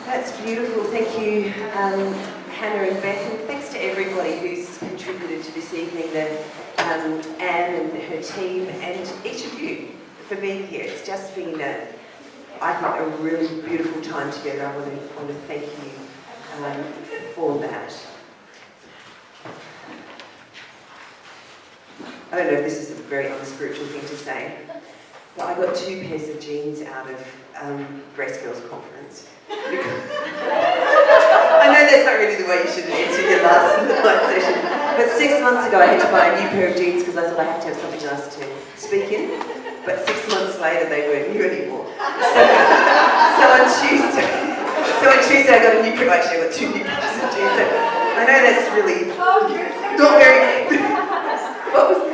That's beautiful. Thank you, Hannah and Beth, and thanks to everybody who's contributed to this evening, Anne and her team, and each of you for being here. It's just been, I think, a really beautiful time together. I want to thank you for that. I don't know if this is a very unspiritual thing to say, but I got 2 pairs of jeans out of Grace Girls Conference. I know that's not really the way you should answer your last night session, but 6 months ago I had to buy a new pair of jeans because I thought I had to have something nice to speak in, but 6 months later they weren't new anymore. So on Tuesday I got a new pair. Actually I got 2 new pairs of jeans. So I know that's really not very... What was that?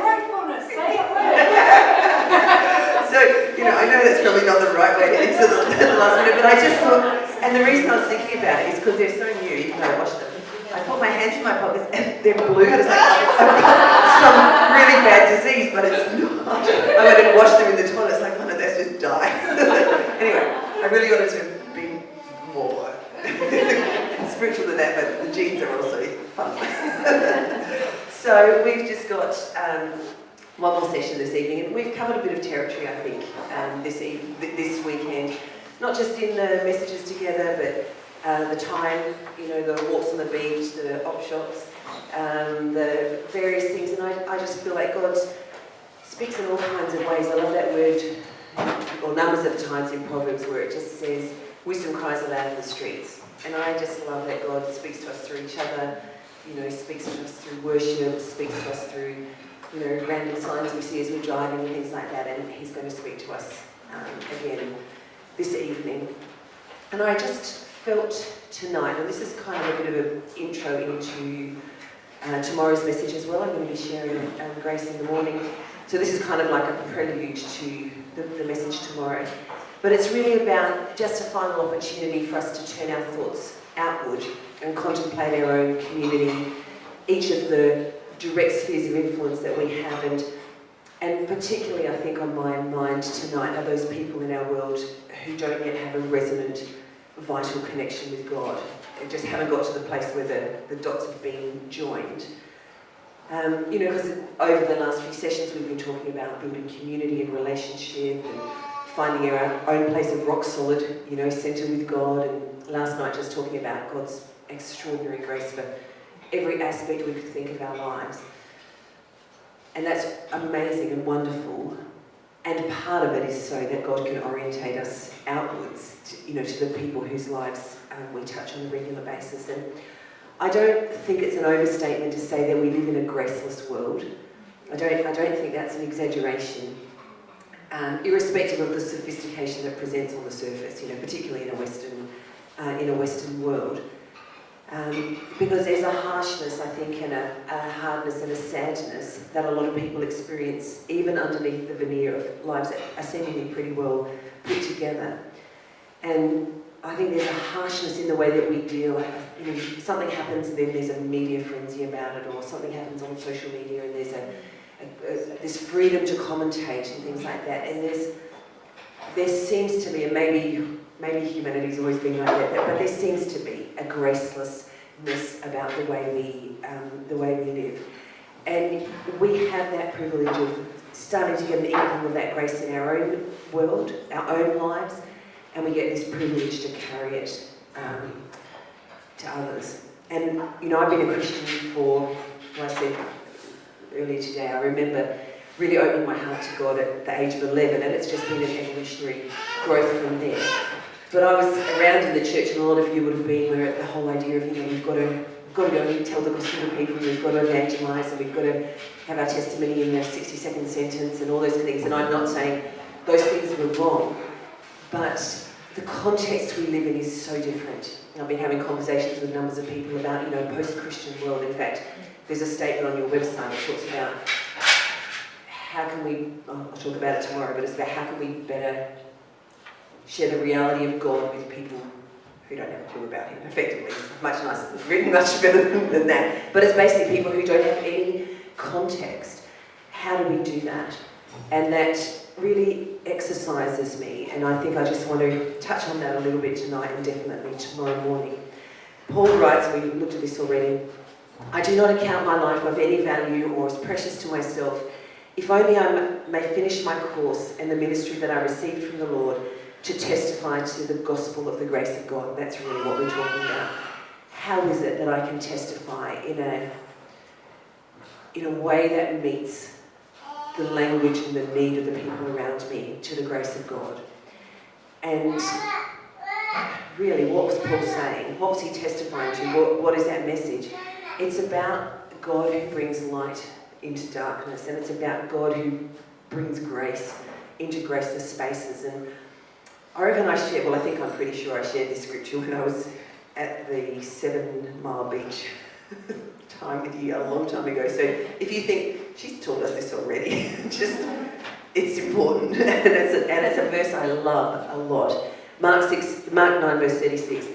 So, I know that's probably not the right way to answer the last minute, but I just thought, and the reason I was thinking about it is because they're so new, even though I washed them. I put my hands in my pockets and they're blue, and it's like, I've got some really bad disease, but it's not. I went and washed them in the toilet, it's like, one of those just died. Anyway, I really wanted to be more spiritual than that, but the jeans are also fun. So we've just got one more session this evening, and we've covered a bit of territory, I think, this weekend. Not just in the messages together, but the time, the walks on the beach, the op shops, the various things, and I just feel like God speaks in all kinds of ways. I love that word, or numbers of times in Proverbs, where it just says, wisdom cries aloud in the streets. And I just love that God speaks to us through each other, speaks to us through worship, speaks to us through, random signs we see as we're driving and things like that, and He's going to speak to us again this evening. And I just felt tonight, and this is kind of a bit of an intro into tomorrow's message as well. I'm going to be sharing Grace in the morning. So this is kind of like a prelude to the message tomorrow. But it's really about just a final opportunity for us to turn our thoughts outward and contemplate our own community, each of the direct spheres of influence that we have, and particularly I think on my mind tonight are those people in our world who don't yet have a resonant, vital connection with God. They just haven't got to the place where the dots have been joined. Because over the last few sessions we've been talking about building community and relationship and finding our own place of rock solid, centre with God, and last night just talking about God's extraordinary grace for every aspect we could think of our lives. And that's amazing and wonderful. And part of it is so that God can orientate us outwards, to the people whose lives we touch on a regular basis. And I don't think it's an overstatement to say that we live in a graceless world. I don't think that's an exaggeration, irrespective of the sophistication that presents on the surface. Particularly in a Western world. Because there's a harshness, I think, and a hardness and a sadness that a lot of people experience, even underneath the veneer of lives that are seemingly pretty well put together. And I think there's a harshness in the way that we deal. Something happens and then there's a media frenzy about it, or something happens on social media and there's this freedom to commentate and things like that. And there seems to be, and maybe humanity's always been like that, but there seems to be a gracelessness about the way we live. And we have that privilege of starting to get an inkling of that grace in our own world, our own lives, and we get this privilege to carry it to others. And, I've been a Christian for, like I said earlier today, I remember really opening my heart to God at the age of 11, and it's just been an evolutionary growth from there. But I was around in the church, and a lot of you would have been where the whole idea of, we've got to go and tell the gospel to people, we've got to evangelise, and we've got to have our testimony in a 60-second sentence and all those things. And I'm not saying those things were wrong, but the context we live in is so different. And I've been having conversations with numbers of people about, post-Christian world. In fact, there's a statement on your website that talks about how can we, I'll talk about it tomorrow, but it's about how can we better share the reality of God with people who don't have a clue about Him. Effectively, it's much nicer, it's written much better than that. But it's basically people who don't have any context. How do we do that? And that really exercises me, and I think I just want to touch on that a little bit tonight and definitely tomorrow morning. Paul writes, we looked at this already, I do not account my life of any value or as precious to myself, if only I may finish my course and the ministry that I received from the Lord to testify to the gospel of the grace of God. That's really what we're talking about. How is it that I can testify in a way that meets the language and the need of the people around me to the grace of God? And really, what was Paul saying? What was he testifying to? What is that message? It's about God who brings light into darkness, and it's about God who brings grace into graceless spaces. And I reckon I think I'm pretty sure I shared this scripture when I was at the 7 Mile Beach time with you a long time ago. So if you think, she's taught us this already, it's important. and it's a verse I love a lot. Mark 9 verse 36.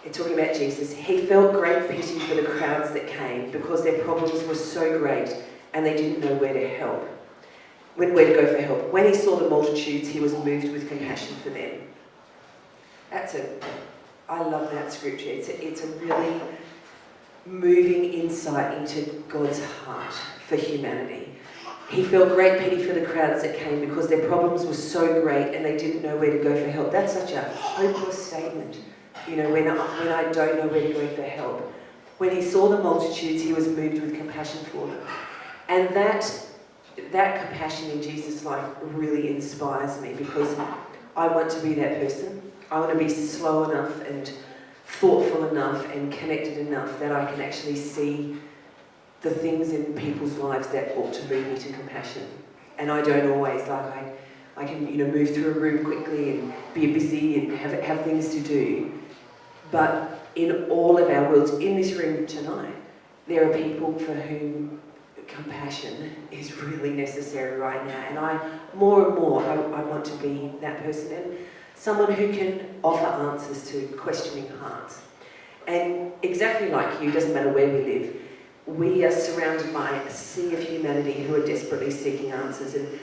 It's talking about Jesus. He felt great pity for the crowds that came because their problems were so great and they didn't know where to go for help. When he saw the multitudes, he was moved with compassion for them. I love that scripture. It's a really moving insight into God's heart for humanity. He felt great pity for the crowds that came because their problems were so great and they didn't know where to go for help. That's such a hopeless statement, when I don't know where to go for help. When he saw the multitudes, he was moved with compassion for them. And that compassion in Jesus' life really inspires me because I want to be that person. I want to be slow enough and thoughtful enough and connected enough that I can actually see the things in people's lives that ought to move me to compassion. And I don't always, I can move through a room quickly and be busy and have things to do. But in all of our worlds, in this room tonight, there are people for whom compassion is really necessary right now. And more and more, I want to be that person and someone who can offer answers to questioning hearts. And exactly like you, doesn't matter where we live, we are surrounded by a sea of humanity who are desperately seeking answers. And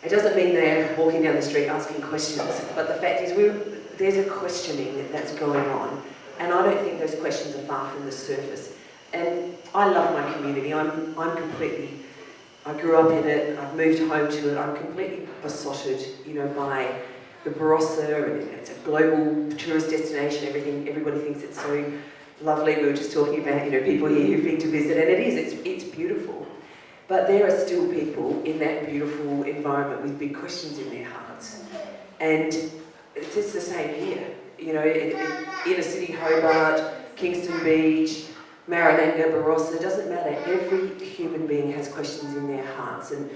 it doesn't mean they're walking down the street asking questions, but the fact is there's a questioning that's going on. And I don't think those questions are far from the surface. And I love my community. I grew up in it, I've moved home to it, I'm completely besotted, by the Barossa, and it's a global tourist destination, everybody thinks it's so lovely. We were just talking about, people here who've been to visit, and it's beautiful. But there are still people in that beautiful environment with big questions in their hearts. And it's just the same here. Inner city Hobart, Kingston Beach, Marananga, Barossa, doesn't matter. Every human being has questions in their hearts. And,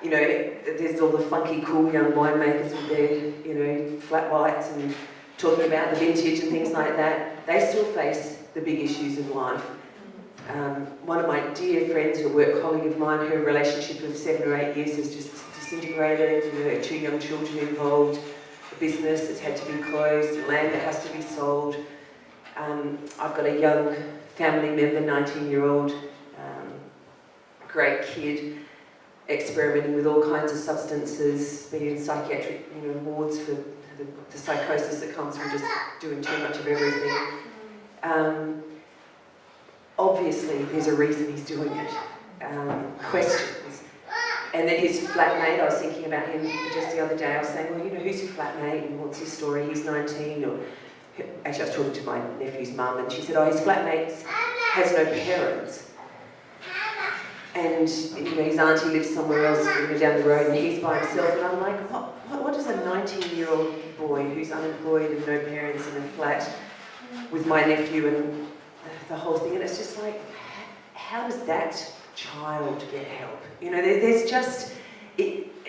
there's all the funky, cool young winemakers with their, flat whites and talking about the vintage and things like that. They still face the big issues of life. One of my dear friends, a work colleague of mine, her relationship of 7 or 8 years has just disintegrated. 2 young children involved, a business that's had to be closed, land that has to be sold. I've got a young family member, 19-year-old, great kid, experimenting with all kinds of substances, being in psychiatric wards for the psychosis that comes from just doing too much of everything. Obviously, there's a reason he's doing it. Questions. And then his flatmate, I was thinking about him just the other day, I was saying, well, who's your flatmate and what's his story? He's 19, or actually I was talking to my nephew's mum and she said, his flatmate has no parents. And his auntie lives somewhere else down the road and he's by himself. And I'm like, what does a 19-year-old boy who's unemployed and no parents in a flat with my nephew and the whole thing? And it's just like, how does that child get help? There's just,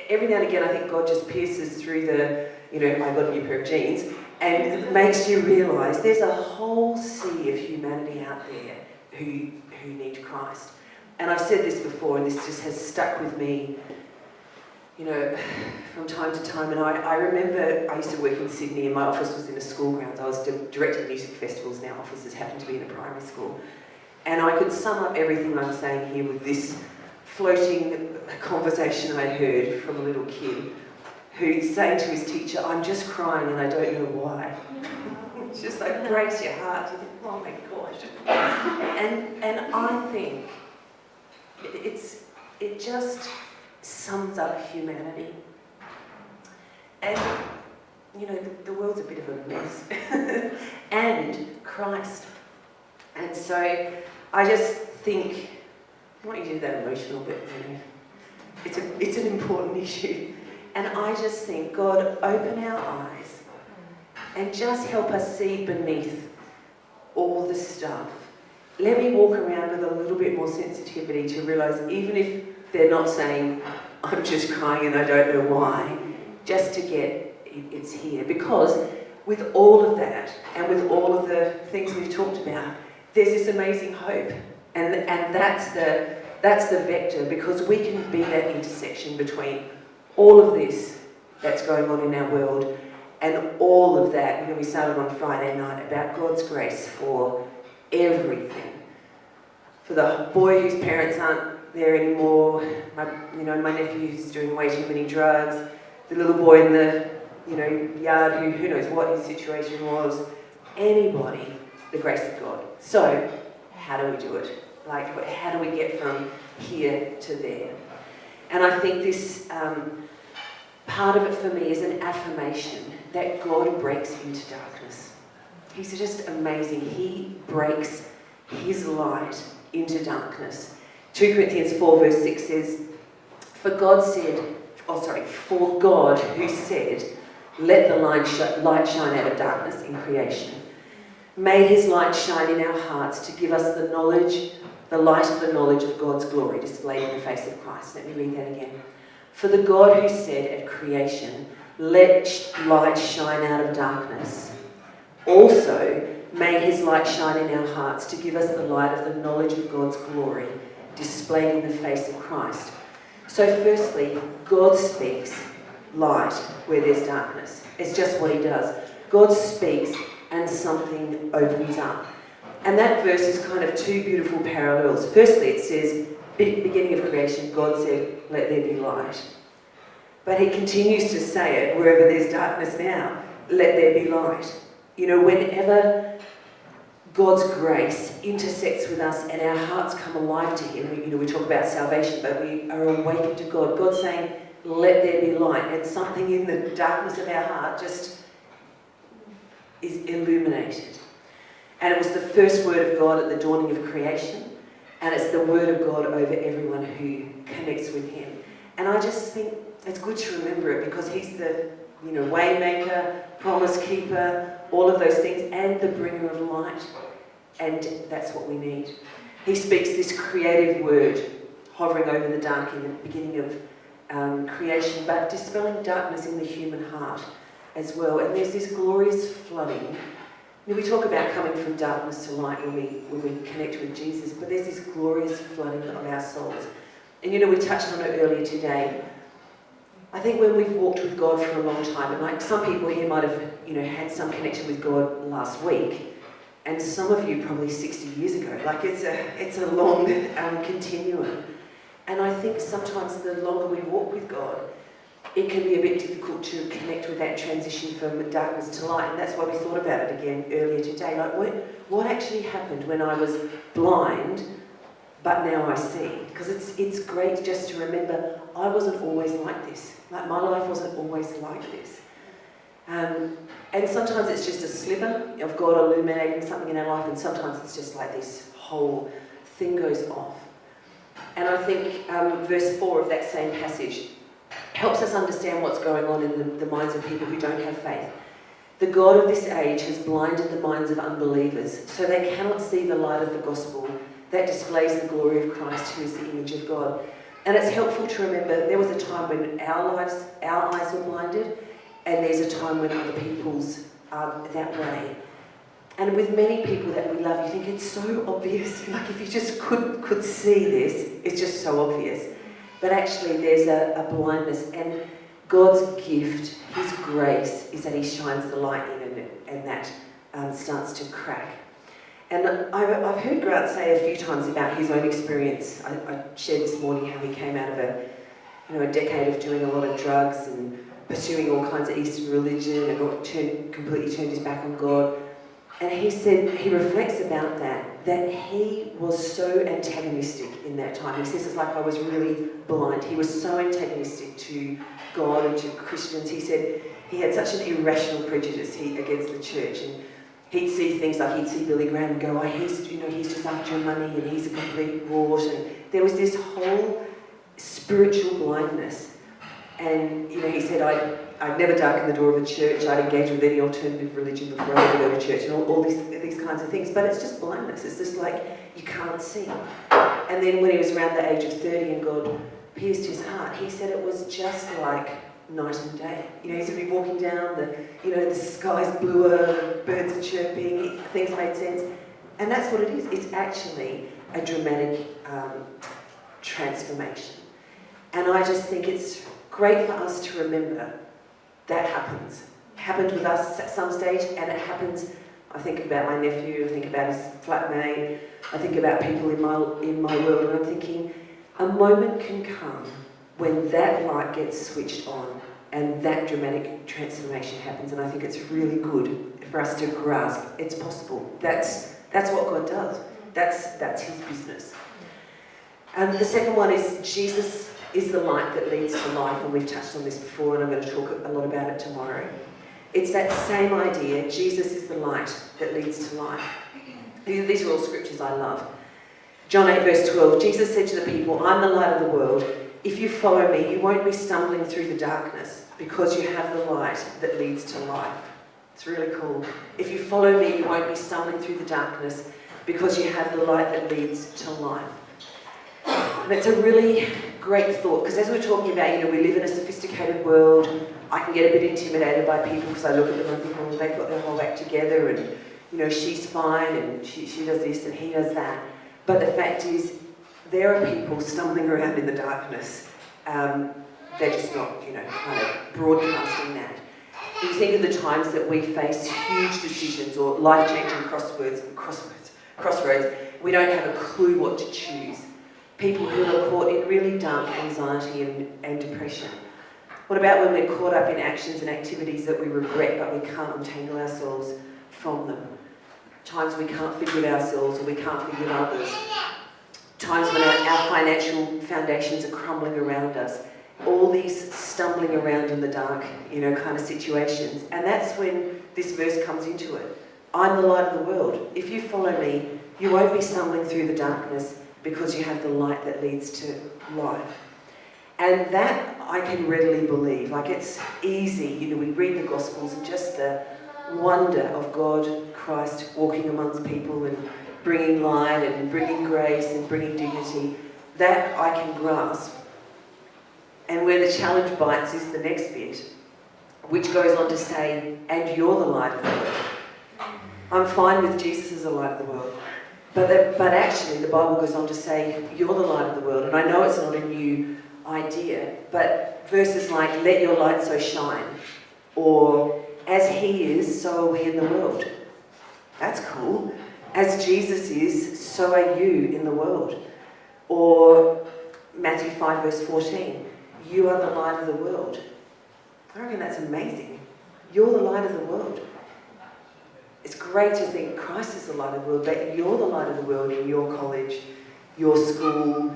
every now and again I think God just pierces through the, I got a new pair of jeans, and it makes you realise there's a whole sea of humanity out there who need Christ. And I've said this before, and this just has stuck with me, from time to time. And I remember I used to work in Sydney, and my office was in a school grounds. I was directing music festivals, now offices happen to be in a primary school. And I could sum up everything I'm saying here with this floating a conversation I heard from a little kid who's saying to his teacher, "I'm just crying and I don't know why." It's just like breaks your heart. You think, oh my gosh. And I think it just sums up humanity. And, you know, the world's a bit of a mess. And Christ. And so I just think, I want you to do that emotional bit, you know. It's an important issue. And I just think, God, open our eyes and just help us see beneath all the stuff. Let me walk around with a little bit more sensitivity to realise, even if they're not saying, "I'm just crying and I don't know why," just to get it's here. Because with all of that, and with all of the things we've talked about, there's this amazing hope. And that's the vector, because we can be that intersection between all of this that's going on in our world and all of that. You know, we started on Friday night about God's grace for everything. For the boy whose parents aren't there anymore, my nephew's doing way too many drugs, the little boy in the yard who knows what his situation was, anybody, the grace of God. So, how do we do it? Like, how do we get from here to there? And I think this part of it for me is an affirmation that God breaks into darkness. He's just amazing. He breaks his light into darkness. 2 Corinthians 4 verse 6 says, for God who said, "Let the light shine out of darkness in creation," made his light shine in our hearts to give us the light of the knowledge of God's glory displayed in the face of Christ. Let me read that again. For the God who said at creation, "Let light shine out of darkness," also made his light shine in our hearts to give us the light of the knowledge of God's glory displayed in the face of Christ. So firstly, God speaks light where there's darkness. It's just what he does. God speaks and something opens up. And that verse is kind of two beautiful parallels. Firstly, it says, beginning of creation, God said, "Let there be light." But he continues to say it wherever there's darkness now, "Let there be light." You know, whenever God's grace intersects with us and our hearts come alive to him, we talk about salvation, but we are awakened to God. God's saying, "Let there be light." And something in the darkness of our heart just is illuminated. And it was the first word of God at the dawning of creation, and it's the word of God over everyone who connects with him. And I just think it's good to remember it, because he's the way maker, promise keeper, all of those things, and the bringer of light. And that's what we need. He speaks this creative word hovering over the dark in the beginning of creation, but dispelling darkness in the human heart as well. And there's this glorious flooding. We talk about coming from darkness to light when we connect with Jesus, but there's this glorious flooding of our souls. And we touched on it earlier today. I think when we've walked with God for a long time, and like some people here might have had some connection with God last week, and some of you probably 60 years ago. Like it's a long continuum. And I think sometimes the longer we walk with God, it can be a bit difficult to connect with that transition from darkness to light. And that's why we thought about it again earlier today. Like, what actually happened when I was blind, but now I see? Because it's great just to remember, I wasn't always like this. Like, my life wasn't always like this. And sometimes it's just a sliver of God illuminating something in our life, and sometimes it's just like this whole thing goes off. And I think verse 4 of that same passage helps us understand what's going on in the minds of people who don't have faith. The God of this age has blinded the minds of unbelievers, so they cannot see the light of the gospel that displays the glory of Christ, who is the image of God. And it's helpful to remember there was a time when our eyes were blinded, and there's a time when other people's are that way. And with many people that we love, you think it's so obvious. Like, if you just could see this, it's just so obvious. But actually there's a blindness, and God's gift, his grace, is that he shines the light in, and that starts to crack. And I've heard Grant say a few times about his own experience. I shared this morning how he came out of a decade of doing a lot of drugs and pursuing all kinds of Eastern religion and completely turned his back on God. And he said, he reflects about that he was so antagonistic in that time. He says it's like I was really blind. He was so antagonistic to God and to Christians. He said he had such an irrational prejudice against the church. And he'd see things like he'd see Billy Graham and go, he's just after your money and he's a complete rort. And there was this whole spiritual blindness. And, he said, I'd never darken the door of a church, I'd engage with any alternative religion before I ever go to church, and all these kinds of things. But it's just blindness. It's just like you can't see. And then when he was around the age of 30 and God pierced his heart, he said it was just like night and day. He said, be walking down, the sky's bluer, birds are chirping, things made sense. And that's what it is. It's actually a dramatic transformation. And I just think it's great for us to remember that happens. It happened with us at some stage, and it happens. I think about my nephew, I think about his flatmate, I think about people in my world, and I'm thinking, a moment can come when that light gets switched on and that dramatic transformation happens, and I think it's really good for us to grasp it's possible. That's what God does. That's his business. And the second one is Jesus is the light that leads to life, and we've touched on this before, and I'm going to talk a lot about it tomorrow. It's that same idea. Jesus is the light that leads to life. These are all scriptures I love. John 8 verse 12, Jesus said to the people, I'm the light of the world. If you follow me, you won't be stumbling through the darkness because you have the light that leads to life. It's really cool. If you follow me, you won't be stumbling through the darkness because you have the light that leads to life. And it's a really great thought, because as we're talking about, we live in a sophisticated world. I can get a bit intimidated by people because I look at them and think, well, they've got their whole act together and, she's fine and she does this and he does that. But the fact is, there are people stumbling around in the darkness. They're just not, kind of broadcasting that. You think of the times that we face huge decisions or life-changing crossroads, we don't have a clue what to choose. People who are caught in really dark anxiety and depression. What about when we're caught up in actions and activities that we regret but we can't untangle ourselves from them? Times we can't forgive ourselves or we can't forgive others. Times when our financial foundations are crumbling around us. All these stumbling around in the dark, kind of situations. And that's when this verse comes into it. I'm the light of the world. If you follow me, you won't be stumbling through the darkness because you have the light that leads to life. And that I can readily believe. Like, it's easy, we read the Gospels and just the wonder of God, Christ, walking amongst people and bringing light and bringing grace and bringing dignity. That I can grasp. And where the challenge bites is the next bit, which goes on to say, and you're the light of the world. I'm fine with Jesus as the light of the world. But actually, the Bible goes on to say, you're the light of the world. And I know it's not a new idea, but verses like, let your light so shine, or as he is, so are we in the world. That's cool. As Jesus is, so are you in the world. Or Matthew 5 verse 14, you are the light of the world. I reckon that's amazing. You're the light of the world. It's great to think Christ is the light of the world, but you're the light of the world in your college, your school,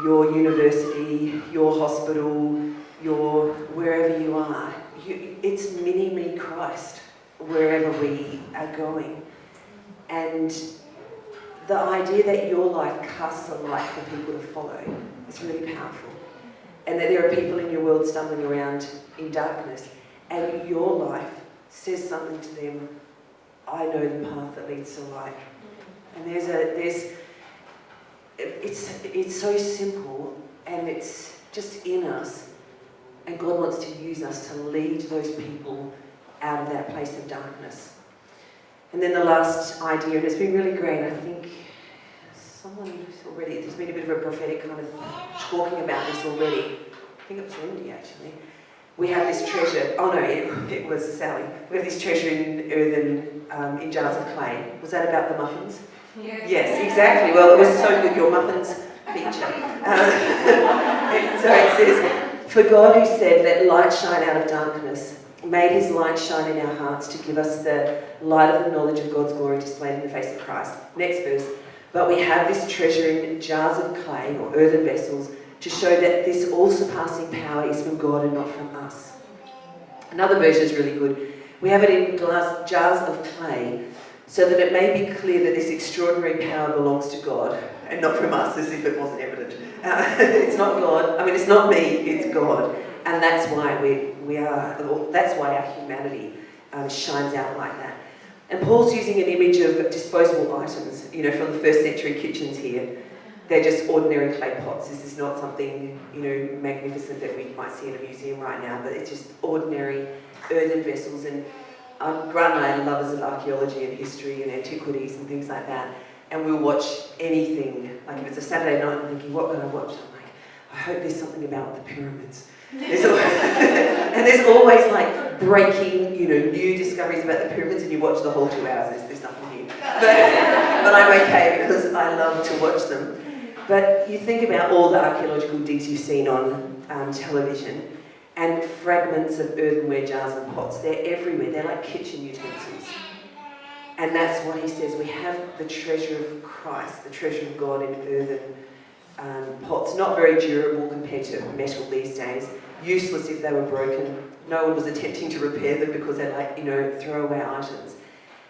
your university, your hospital, your wherever you are. It's mini-me Christ wherever we are going. And the idea that your life casts a light for people to follow is really powerful. And that there are people in your world stumbling around in darkness, and your life says something to them. I know the path that leads to light. And it's so simple, and it's just in us. And God wants to use us to lead those people out of that place of darkness. And then the last idea, and it's been really great, I think there's been a bit of a prophetic kind of talking about this already. I think it was Lindy actually. We have this treasure, oh no, it was Sally. We have this treasure in earthen, in jars of clay. Was that about the muffins? Yes, exactly. Well, it was so good, your muffins feature. So it says, for God who said, let light shine out of darkness, made his light shine in our hearts to give us the light of the knowledge of God's glory displayed in the face of Christ. Next verse. But we have this treasure in jars of clay or earthen vessels to show that this all-surpassing power is from God and not from us. Another version is really good. We have it in jars of clay so that it may be clear that this extraordinary power belongs to God and not from us, as if it wasn't evident. It's not God. I mean, it's not me. It's God, and that's why we are. That's why our humanity shines out like that. And Paul's using an image of disposable items, you know, from the first century kitchens here. They're just ordinary clay pots. This is not something, you know, magnificent that we might see in a museum right now, but it's just ordinary earthen vessels. And Grant and I are lovers of archaeology and history and antiquities and things like that. And we'll watch anything, like if it's a Saturday night, I'm thinking, what can I watch? I'm like, I hope there's something about the pyramids. And there's always like breaking, you know, new discoveries about the pyramids, and you watch the whole 2 hours, there's nothing new. But I'm okay because I love to watch them. But you think about all the archaeological digs you've seen on television, and fragments of earthenware jars and pots, they're everywhere, they're like kitchen utensils. And that's what he says, we have the treasure of Christ, the treasure of God in earthen pots, not very durable compared to metal these days, useless if they were broken. No one was attempting to repair them because they're like, you know, throwaway items.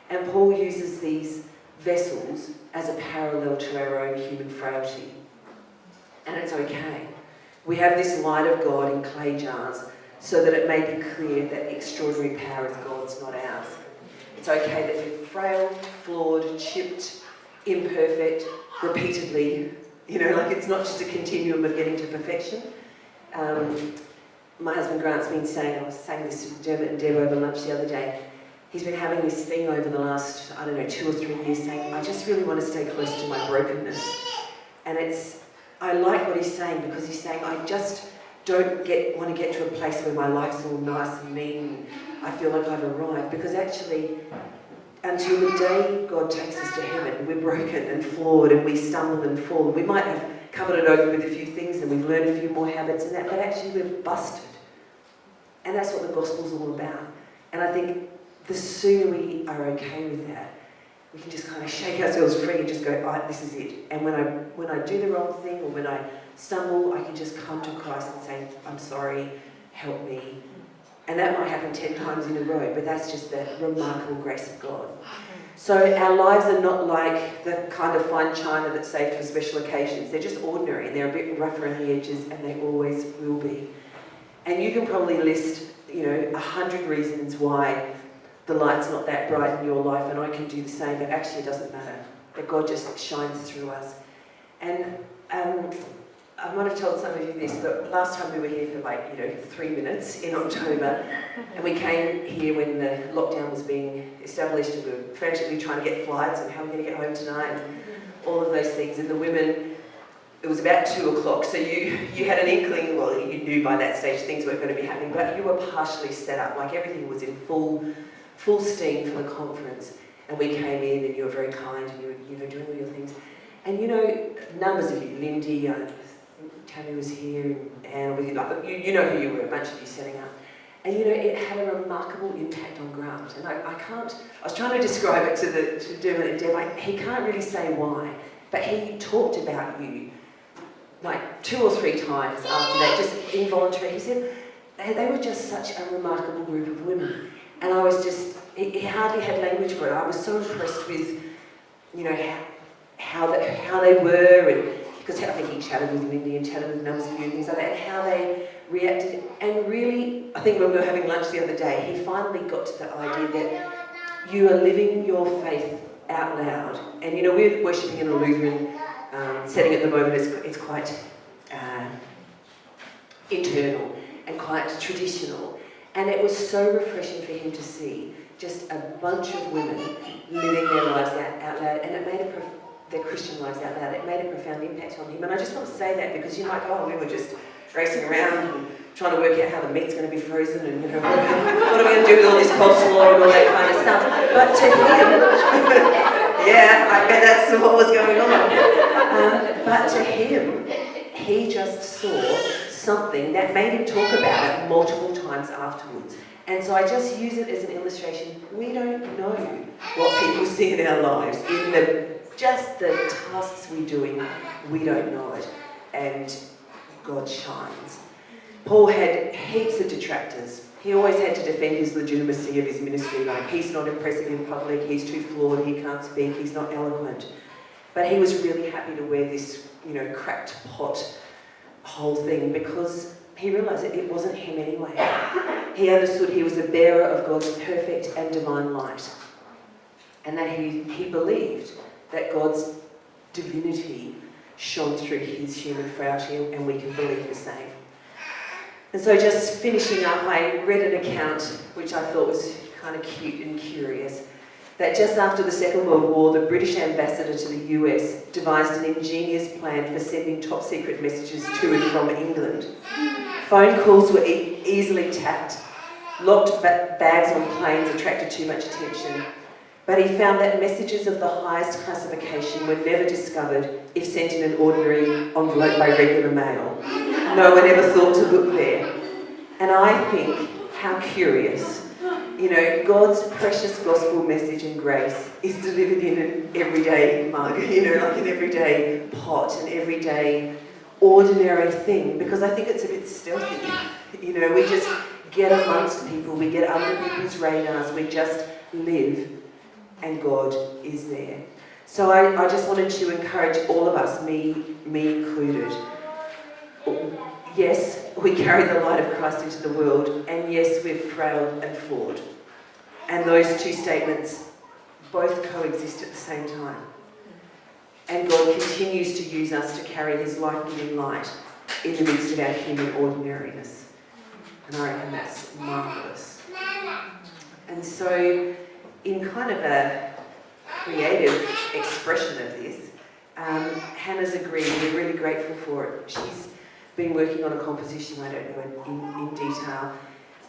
And Paul uses these vessels as a parallel to our own human frailty. And it's okay. We have this light of God in clay jars so that it may be clear that the extraordinary power is God's, not ours. It's okay that we're frail, flawed, chipped, imperfect, repeatedly. You know, like it's not just a continuum of getting to perfection. My husband Grant's been saying, I was saying this to Dermot and Deb over lunch the other day, he's been having this thing over the last, 2 or 3 years saying, I just really want to stay close to my brokenness. And I like what he's saying because he's saying, I just don't want to get to a place where my life's all nice and neat and I feel like I've arrived. Because actually, until the day God takes us to heaven, we're broken and flawed and we stumble and fall. We might have covered it over with a few things and we've learned a few more habits and that, but actually we're busted. And that's what the gospel's all about. And I think the sooner we are okay with that, we can just kind of shake ourselves free and just go, this is it. And when I do the wrong thing or when I stumble, I can just come to Christ and say, I'm sorry, help me. And that might happen 10 times in a row, but that's just the remarkable grace of God. So our lives are not like the kind of fine china that's saved for special occasions. They're just ordinary and they're a bit rough around the edges and they always will be. And you can probably list, 100 reasons why the light's not that bright in your life, and I can do the same, but actually it doesn't matter. That God just shines through us. And I might have told some of you this, but last time we were here for 3 minutes in October, and we came here when the lockdown was being established, and we were frantically trying to get flights and how we're going to get home tonight, and all of those things. And the women, it was about 2 o'clock, so you had an inkling, well, you knew by that stage things weren't going to be happening, but you were partially set up, like everything was in full steam for the conference. And we came in and you were very kind and you were doing all your things. And numbers of you, Lindy, Tammy was here, and Anne was here, you know who you were, a bunch of you setting up. And it had a remarkable impact on Grant. And I was trying to describe it to Dermot and Deb, he can't really say why, but he talked about you like 2 or 3 times after that, just involuntarily. He said they were just such a remarkable group of women. And I was just, he hardly had language for it. I was so impressed with, how they were, and because I think he chatted with Lindy and chatted with numbers of you and things like that, and how they reacted. And really, I think when we were having lunch the other day, he finally got to the idea that you are living your faith out loud. And we're worshipping in a Lutheran setting at the moment. It's quite internal and quite traditional. And it was so refreshing for him to see just a bunch of women living their lives out loud, and it made their Christian lives out loud. It made a profound impact on him. And I just want to say that because you might go, we were just racing around and trying to work out how the meat's going to be frozen and, you know, what are we going to do with all this coleslaw and all that kind of stuff. But to him, yeah, I bet that's what was going on. But to him, he just saw something that made him talk about it multiple times afterwards. And so I just use it as an illustration. We don't know what people see in our lives, in just the tasks we're doing, we don't know it. And God shines. Paul had heaps of detractors. He always had to defend his legitimacy of his ministry, like he's not impressive in public, he's too flawed, he can't speak, he's not eloquent. But he was really happy to wear this, you know, cracked pot whole thing because he realised that it wasn't him anyway. He understood he was a bearer of God's perfect and divine light. And that he believed that God's divinity shone through his human frailty, and we can believe the same. And so just finishing up, I read an account which I thought was kind of cute and curious, that just after the Second World War, the British ambassador to the US devised an ingenious plan for sending top secret messages to and from England. Phone calls were easily tapped, locked bags on planes attracted too much attention, but he found that messages of the highest classification were never discovered if sent in an ordinary envelope by regular mail. No one ever thought to look there. And I think, how curious. You know, God's precious gospel message and grace is delivered in an everyday mug, you know, like an everyday pot, an everyday ordinary thing, because I think it's a bit stealthy. You know, we just get amongst people, we get under people's radars, we just live, and God is there. So I just wanted to encourage all of us, me included. Yes, we carry the light of Christ into the world, and yes, we're frail and flawed. And those two statements both coexist at the same time. And God continues to use us to carry his life-giving light in the midst of our human ordinariness. And I reckon that's marvellous. And so, in kind of a creative expression of this, Hannah's agreed, we're really grateful for it. She's been working on a composition, I don't know in detail,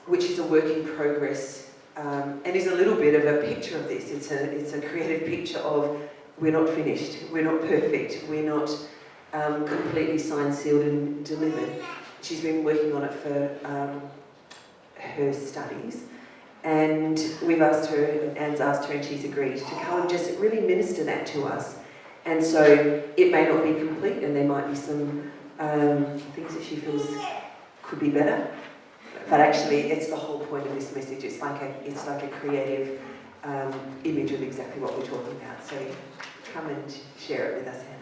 which is a work in progress, and is a little bit of a picture of this. It's a creative picture of we're not finished, we're not perfect, we're not completely signed, sealed and delivered. She's been working on it for her studies, and we've asked her, and Anne's asked her, and she's agreed to come and just really minister that to us. And so it may not be complete, and there might be some things that she feels could be better, but actually it's the whole point of this message. It's like a creative image of exactly what we're talking about. So come and share it with us, Hannah.